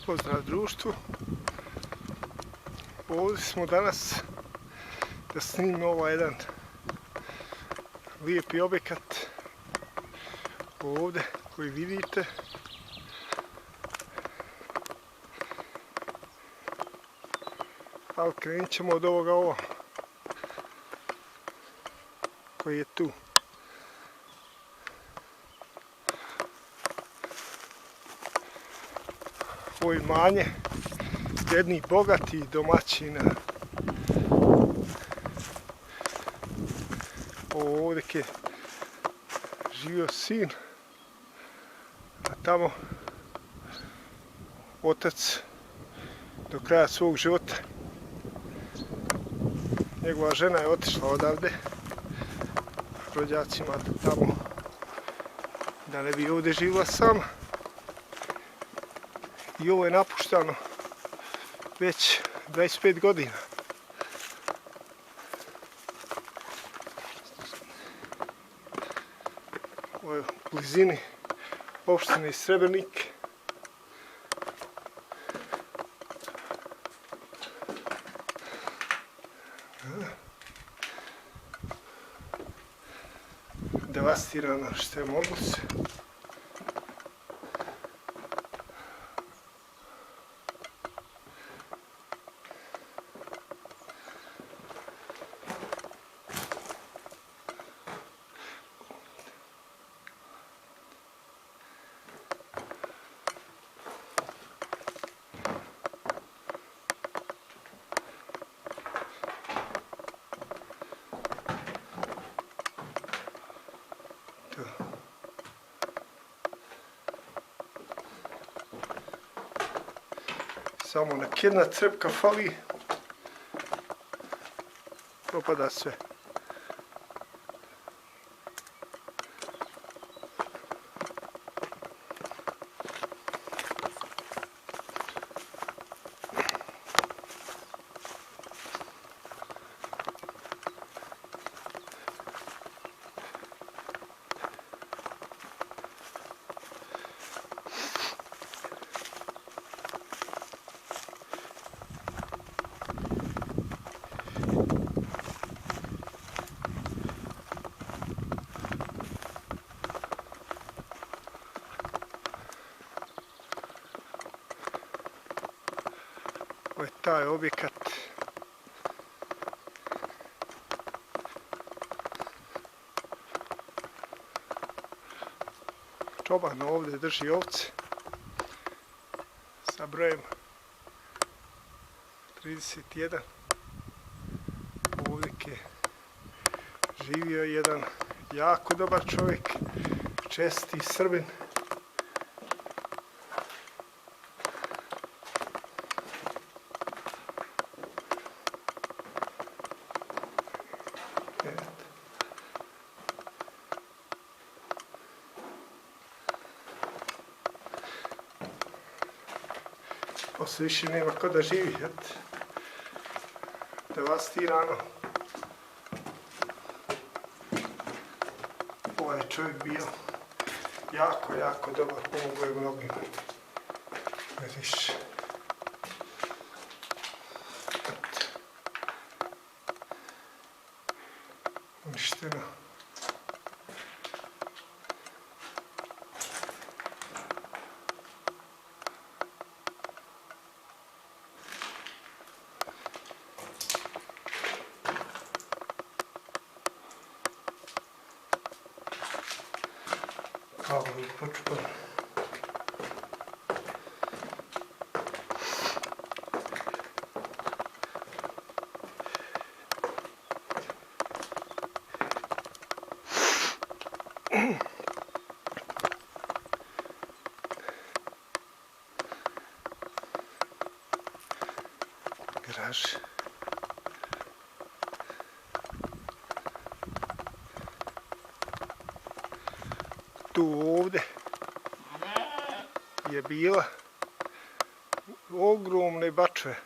Pozdrav društvu. Ovdje smo danas da snimimo ovaj jedan lijepi objekat ovdje koji vidite. Ali krenut ćemo od ovoga koji je tu. Ovo je imanje jednih bogatih domaćina. Ovdje je živio sin, a tamo otac do kraja svog života. Njegova žena je otišla odavde rođacima tamo da ne bi ovdje živjela sama. I ovo je napuštano već 25 godina. Ovo je u blizini opštine Srebrnik. Devastirano što je moguće. Samo nek jedna crpka fali, propada sve. Ovo je taj objekat. Čoban ovdje drži ovce sa brojem 31. Ovdje je živio jedan jako dobar čovjek, česti Srbin. Poslije više nema ko da živi, devastirano. Ovaj čovjek bio jako dobar, pomogao je mnogima. Vidiš. Uništeno. Ovo je počupan. Garaž. Tu ovdje je bila ogromne bačve